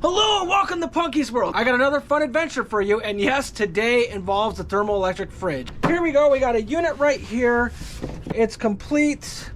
Hello and welcome to Punky's World. I got another fun adventure for you, and yes, today involves the thermoelectric fridge. Here we go, we got a unit right here. It's complete,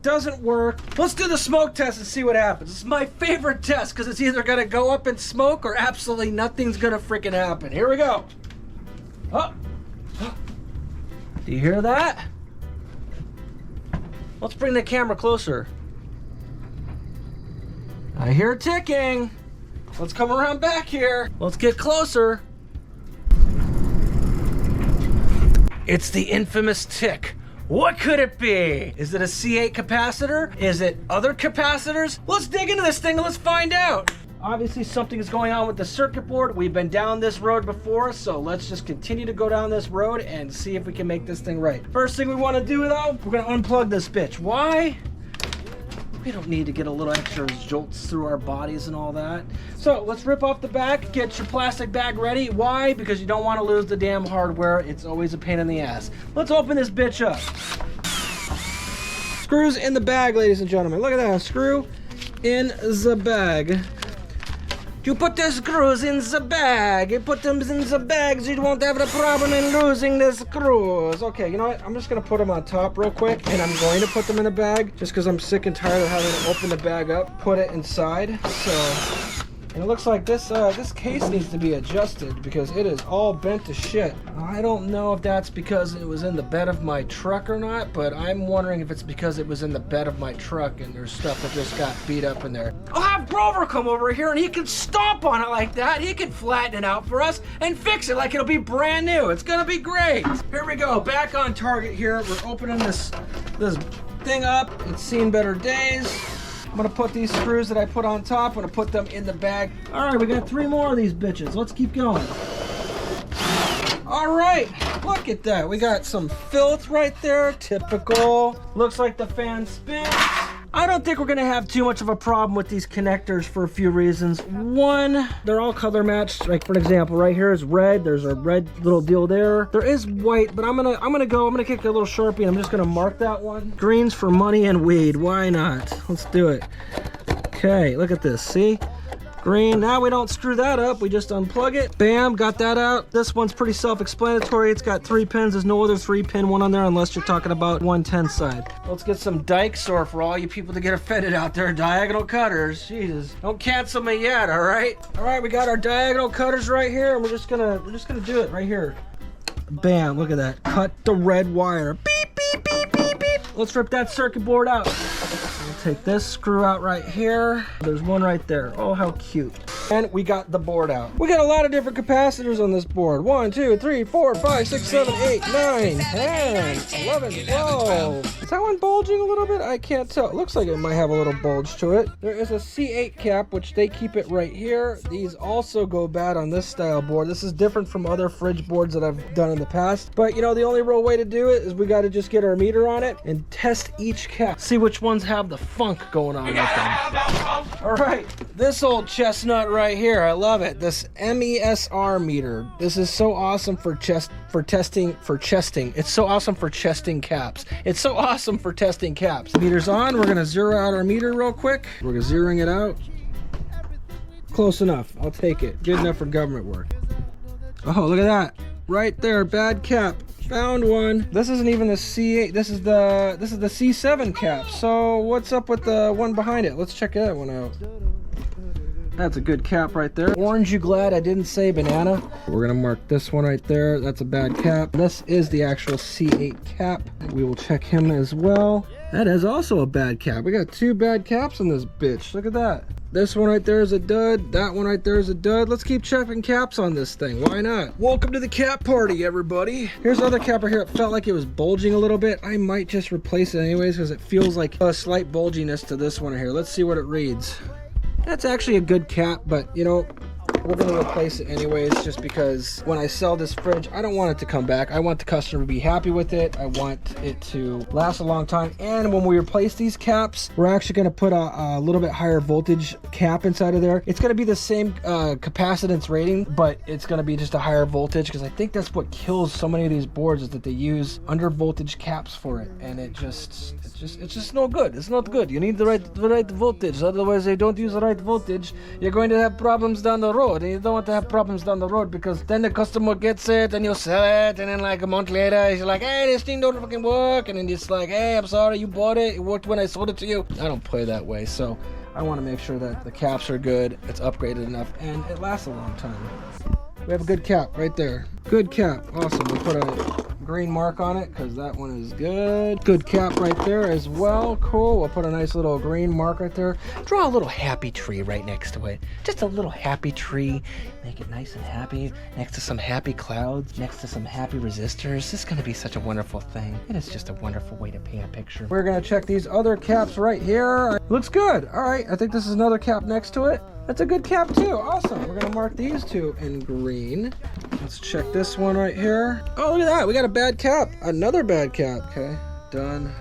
doesn't work. Let's do the smoke test and see what happens. It's my favorite test because it's either gonna go up in smoke or absolutely nothing's gonna freaking happen. Here we go. Oh. Do you hear that? Let's bring the camera closer. I hear ticking. Let's come around back here. Let's get closer. It's the infamous tick. What could it be? Is it a C8 capacitor? Is it other capacitors? Let's dig into this thing and let's find out. Obviously something is going on with the circuit board. We've been down this road before, so let's just continue to go down this road and see if we can make this thing right. First thing we want to do though, we're gonna unplug this bitch. Why? We don't need to get a little extra jolts through our bodies and all that. So let's rip off the back, get your plastic bag ready. Why? Because you don't want to lose the damn hardware. It's always a pain in the ass. Let's open this bitch up. Screws in the bag, ladies and gentlemen. Look at that, screw in the bag. You put the screws in the bag. You put them in the bags, you won't have a problem in losing the screws. Okay, you know what? I'm just gonna put them on top real quick, and I'm going to put them in the bag just because I'm sick and tired of having to open the bag up, put it inside. So, and it looks like this case needs to be adjusted because it is all bent to shit. I don't know if that's because it was in the bed of my truck or not, but I'm wondering if it's because it was in the bed of my truck and there's stuff that just got beat up in there. I'll have Grover come over here and he can stomp on it like that. He can flatten it out for us and fix it like it'll be brand new. It's gonna be great. Here we go, back on target here. We're opening this thing up. It's seen better days. I'm gonna put these screws that I put on top, I'm gonna put them in the bag. All right, we got 3 more of these bitches. Let's keep going. All right, look at that. We got some filth right there, typical. Looks like the fan spins. I don't think we're gonna have too much of a problem with these connectors for a few reasons. One, they're all color matched. Like for example, right here is red. There's a red little deal there. There is white, but I'm gonna kick a little Sharpie and I'm just gonna mark that one. Greens for money and weed. Why not? Let's do it. Okay, look at this. See? Green. Now we don't screw that up, we just unplug it. Bam, got that out. This one's pretty self-explanatory. It's got 3 pins. There's no other 3-pin one on there unless you're talking about 110 side. Let's get some dikes, or for all you people that get offended out there, diagonal cutters. Jesus, don't cancel me yet, all right? All right, we got our diagonal cutters right here, and we're just gonna do it right here. Bam, look at that. Cut the red wire. Beep, beep, beep, beep, beep. Let's rip that circuit board out. Take this screw out right here. There's one right there. Oh, how cute. And we got the board out. We got a lot of different capacitors on this board. 1, 2, 3, 4, 5, 6, 7, 8, 9, 10, 11, 12. Is that one bulging a little bit? I can't tell. It looks like it might have a little bulge to it. There is a C8 cap, which they keep it right here. These also go bad on this style board. This is different from other fridge boards that I've done in the past. But you know, the only real way to do it is we got to just get our meter on it and test each cap. See which ones have the funk going on with them. All right, this old chestnut right here, I love it. This MESR meter. This is so awesome for testing. It's so awesome for chesting caps. It's so awesome for testing caps. Meter's on. We're gonna zero out our meter real quick. We're zeroing it out. Close enough. I'll take it. Good enough for government work. Oh, look at that. Right there, bad cap. Found one. This isn't even the C8. This is the C7 cap. So what's up with the one behind it? Let's check that one out. That's a good cap right there. Orange, you glad I didn't say banana? We're gonna mark this one right there. That's a bad cap. This is the actual C8 cap. We will check him as well. That is also a bad cap. We got 2 bad caps on this bitch. Look at that. This one right there is a dud. That one right there is a dud. Let's keep checking caps on this thing. Why not? Welcome to the cap party, everybody. Here's the other cap right here. It felt like it was bulging a little bit. I might just replace it anyways because it feels like a slight bulginess to this one here. Let's see what it reads. That's actually a good cap, but you know, we're gonna replace it anyways, just because when I sell this fridge, I don't want it to come back. I want the customer to be happy with it. I want it to last a long time. And when we replace these caps, we're actually gonna put a little bit higher voltage cap inside of there. It's gonna be the same capacitance rating, but it's gonna be just a higher voltage, because I think that's what kills so many of these boards, is that they use under voltage caps for it, and it's just no good. It's not good. You need the right voltage. Otherwise, they don't use the right voltage. You're going to have problems down the road, and you don't want to have problems down the road, because then the customer gets it and you sell it, and then like a month later he's like, hey, this thing don't fucking work, and then it's like, hey, I'm sorry, you bought it. It worked when I sold it to you. I don't play that way, so I want to make sure that the caps are good, it's upgraded enough, and it lasts a long time. We have a good cap right there. Good cap. Awesome. We'll put a green mark on it because that one is good. Good cap right there as well. Cool. We'll put a nice little green mark right there. Draw a little happy tree right next to it. Just a little happy tree. Make it nice and happy next to some happy clouds, next to some happy resistors. This is going to be such a wonderful thing. It is just a wonderful way to paint a picture. We're going to check these other caps right here. Looks good. All right. I think this is another cap next to it. That's a good cap too. Awesome. We're gonna mark these two in green. Let's check this one right here. Oh, look at that. We got a bad cap. Another bad cap. Okay, done.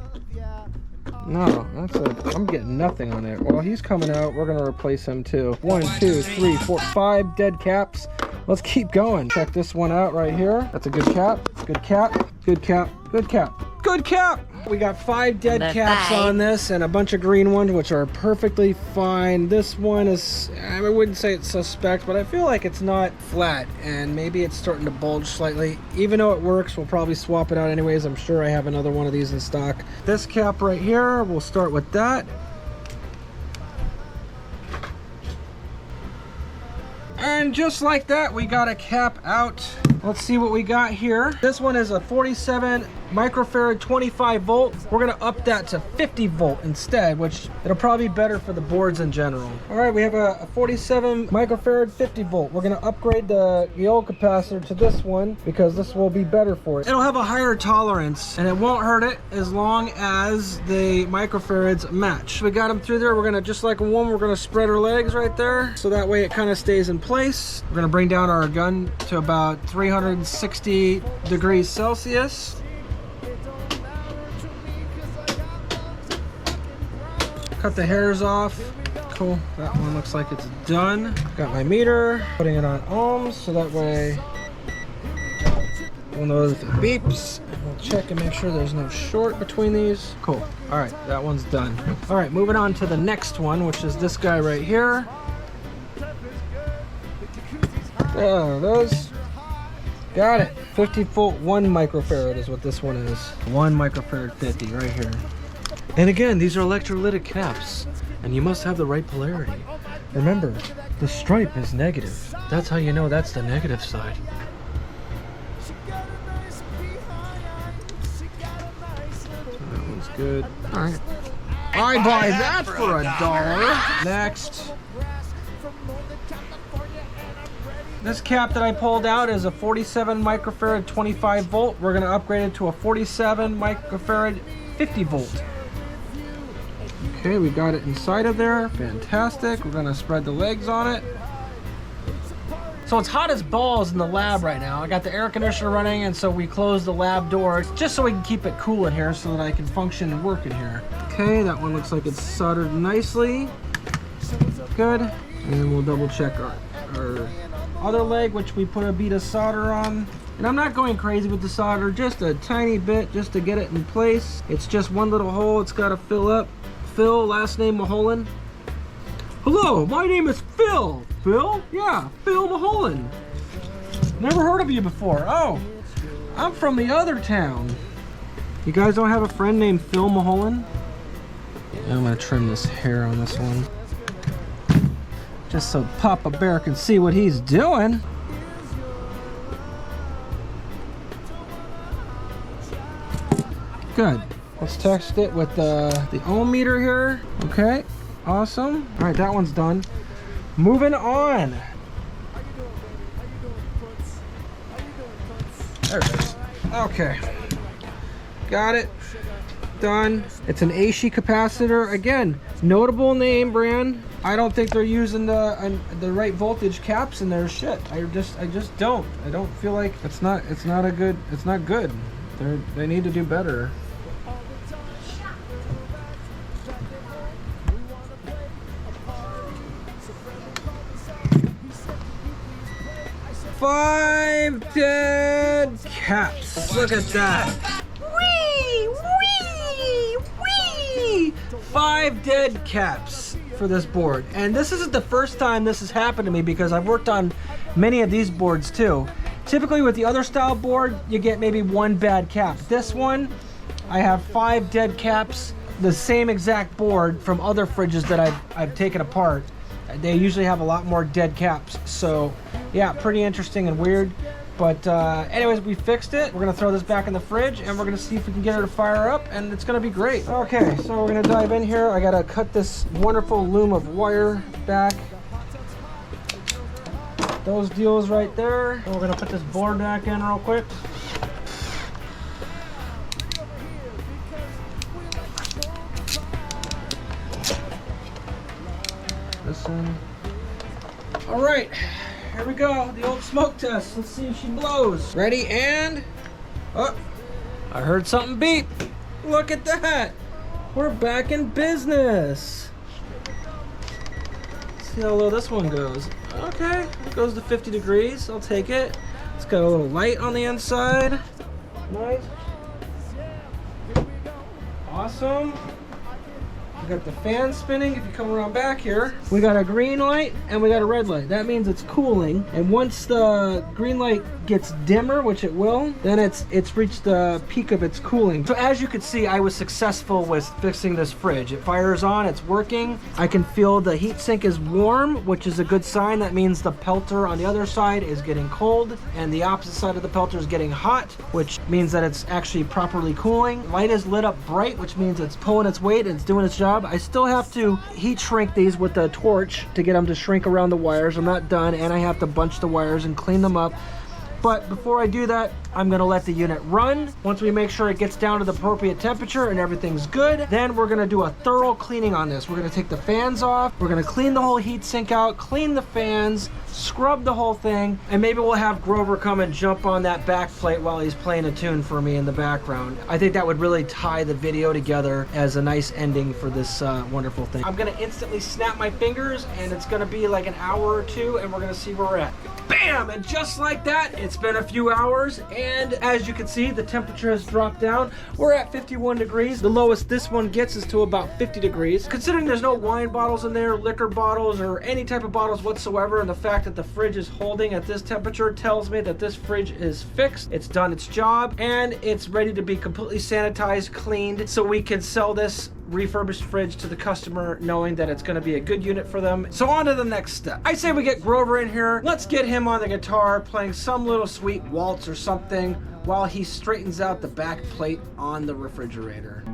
No, I'm getting nothing on it. Well, he's coming out. We're gonna replace him too. 1, 2, 3, 4, 5 dead caps. Let's keep going. Check this one out right here. That's a good cap. Good cap. Good cap. Good cap. Good cap. We got 5 dead caps on this and a bunch of green ones, which are perfectly fine. This one is, I wouldn't say it's suspect, but I feel like it's not flat, and maybe it's starting to bulge slightly. Even though it works, we'll probably swap it out anyways. I'm sure I have another one of these in stock. This cap right here, we'll start with that. And just like that, we got a cap out. Let's see what we got here. This one is a 47 microfarad 25 volt. We're gonna up that to 50 volt instead, which it'll probably be better for the boards in general. All right, we have a 47 microfarad 50 volt. We're gonna upgrade the old capacitor to this one because this will be better for it. It'll have a higher tolerance and it won't hurt it as long as the microfarads match. We got them through there. We're gonna, just like a woman, we're gonna spread our legs right there. So that way it kind of stays in place. We're gonna bring down our gun to about 360 degrees Celsius. Cut the hairs off. Cool. That one looks like it's done. Got my meter. Putting it on ohms so that way we'll know if it beeps. We'll check and make sure there's no short between these. Cool. All right, that one's done. All right, moving on to the next one, which is this guy right here. There it is. Got it. 50 volt 1 microfarad is what this one is. 1 microfarad 50 right here. And again, these are electrolytic caps, and you must have the right polarity. Remember, the stripe is negative. That's how you know that's the negative side. So that one's good. All right. I buy that for $1. Next. This cap that I pulled out is a 47 microfarad 25 volt. We're going to upgrade it to a 47 microfarad 50 volt. Okay, we got it inside of there. Fantastic. We're going to spread the legs on it. So it's hot as balls in the lab right now. I got the air conditioner running, and so we closed the lab door just so we can keep it cool in here so that I can function and work in here. Okay, that one looks like it's soldered nicely. Good. And then we'll double check our other leg, which we put a bead of solder on. And I'm not going crazy with the solder, just a tiny bit just to get it in place. It's just one little hole it's got to fill up. Phil, last name Maholan. Hello, my name is Phil. Phil? Yeah, Phil Maholan. Never heard of you before. Oh, I'm from the other town. You guys don't have a friend named Phil Maholan? I'm gonna trim this hair on this one, just so Papa Bear can see what he's doing. Good. Let's test it with the ohm meter here. Okay, awesome. All right, that one's done. Moving on. There it is. Okay, got it. Done. It's an AC capacitor. Again, notable name brand. I don't think they're using the right voltage caps in their shit. I just don't. I don't feel like it's not good. They need to do better. Five dead caps. Look at that. Wee, wee, wee. 5 dead caps for this board. And this isn't the first time this has happened to me because I've worked on many of these boards too. Typically with the other style board, you get maybe 1 bad cap. This one, I have 5 dead caps, the same exact board from other fridges that I've taken apart. They usually have a lot more dead caps. So yeah, pretty interesting and weird. But anyways, we fixed it. We're gonna throw this back in the fridge and we're gonna see if we can get her to fire up, and it's gonna be great. Okay, so we're gonna dive in here. I gotta cut this wonderful loom of wire back. Those deals right there. And we're gonna put this board back in real quick. This in. All right. Here we go, the old smoke test. Let's see if she blows. Ready, and... Oh, I heard something beep. Look at that. We're back in business. Let's see how low this one goes. Okay, it goes to 50 degrees. I'll take it. It's got a little light on the inside. Nice. Awesome. We got the fan spinning. If you come around back here, we got a green light and we got a red light. That means it's cooling. And once the green light gets dimmer, which it will, then it's reached the peak of its cooling. So as you can see, I was successful with fixing this fridge. It fires on, it's working. I can feel the heat sink is warm, which is a good sign. That means the pelter on the other side is getting cold and the opposite side of the pelter is getting hot, which means that it's actually properly cooling. Light is lit up bright, which means it's pulling its weight and it's doing its job. I still have to heat shrink these with a torch to get them to shrink around the wires. I'm not done, and I have to bunch the wires and clean them up. But before I do that, I'm gonna let the unit run. Once we make sure it gets down to the appropriate temperature and everything's good, then we're gonna do a thorough cleaning on this. We're gonna take the fans off, we're gonna clean the whole heat sink out, clean the fans, scrub the whole thing, and maybe we'll have Grover come and jump on that back plate while he's playing a tune for me in the background. I think that would really tie the video together as a nice ending for this wonderful thing. I'm gonna instantly snap my fingers, and it's gonna be like an hour or two, and we're gonna see where we're at. Bam! And just like that, it's been a few hours, and as you can see, the temperature has dropped down. We're at 51 degrees. The lowest this one gets is to about 50 degrees. Considering there's no wine bottles in there, liquor bottles, or any type of bottles whatsoever, and the fact that the fridge is holding at this temperature tells me that this fridge is fixed, it's done its job, and it's ready to be completely sanitized, cleaned, so we can sell this refurbished fridge to the customer knowing that it's going to be a good unit for them. So on to the next step. I say we get Grover in here. Let's get him on the guitar playing some little sweet waltz or something while he straightens out the back plate on the refrigerator.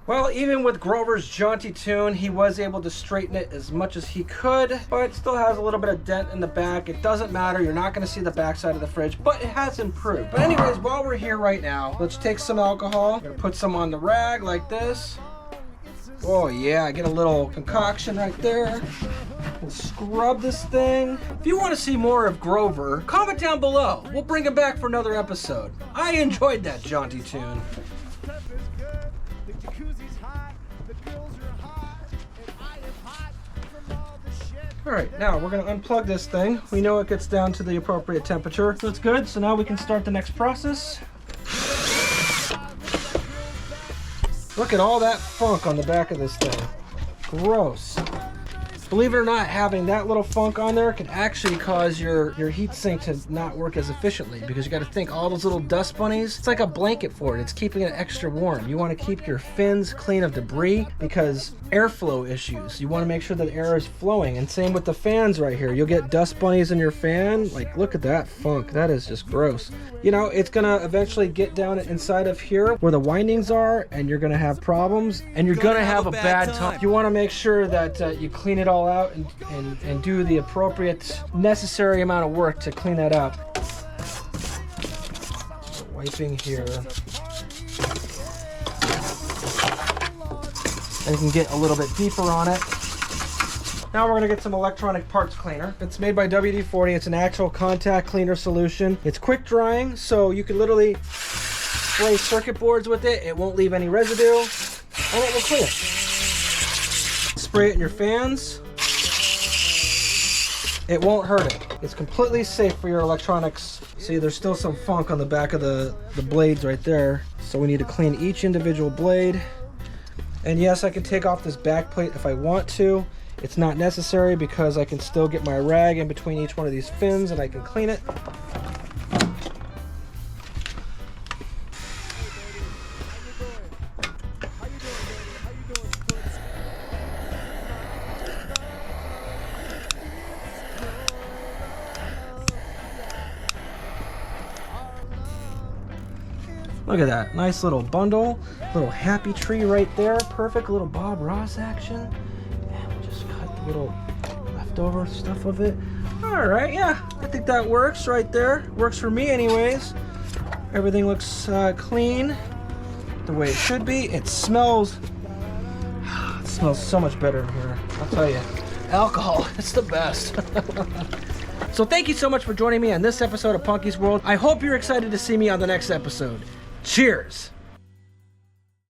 Well, even with Grover's jaunty tune, he was able to straighten it as much as he could, but it still has a little bit of dent in the back. It doesn't matter, you're not gonna see the back side of the fridge, but it has improved. But anyways, while we're here right now, let's take some alcohol. I'm gonna put some on the rag like this. Oh yeah, get a little concoction right there. We'll scrub this thing. If you want to see more of Grover, comment down below. We'll bring him back for another episode. I enjoyed that jaunty tune. Alright, now we're going to unplug this thing. We know it gets down to the appropriate temperature. So it's good, so now we can start the next process. Look at all that funk on the back of this thing. Gross. Believe it or not, having that little funk on there can actually cause your heat sink to not work as efficiently, because you got to think all those little dust bunnies, it's like a blanket for it. It's keeping it extra warm. You want to keep your fins clean of debris because airflow issues. You want to make sure that air is flowing, and same with the fans right here. You'll get dust bunnies in your fan. Like, look at that funk. That is just gross. You know, it's going to eventually get down inside of here where the windings are, and you're going to have problems, and you're going to have a bad time. You want to make sure that you clean it all out and do the appropriate necessary amount of work to clean that up. So wiping here. And you can get a little bit deeper on it. Now we're going to get some electronic parts cleaner. It's made by WD-40. It's an actual contact cleaner solution. It's quick drying, so you can literally spray circuit boards with it. It won't leave any residue, and it will clean it. Spray it in your fans. It won't hurt it. It's completely safe for your electronics. See, there's still some funk on the back of the blades right there. So we need to clean each individual blade. And yes, I can take off this back plate if I want to. It's not necessary because I can still get my rag in between each one of these fins and I can clean it. Look at that, nice little bundle, little happy tree right there, perfect little Bob Ross action. And we'll just cut the little leftover stuff of it. All right, yeah, I think that works right there. Works for me anyways. Everything looks clean, the way it should be. It smells so much better in here, I'll tell you. Alcohol, it's the best. So thank you so much for joining me on this episode of Punky's World. I hope you're excited to see me on the next episode. Cheers!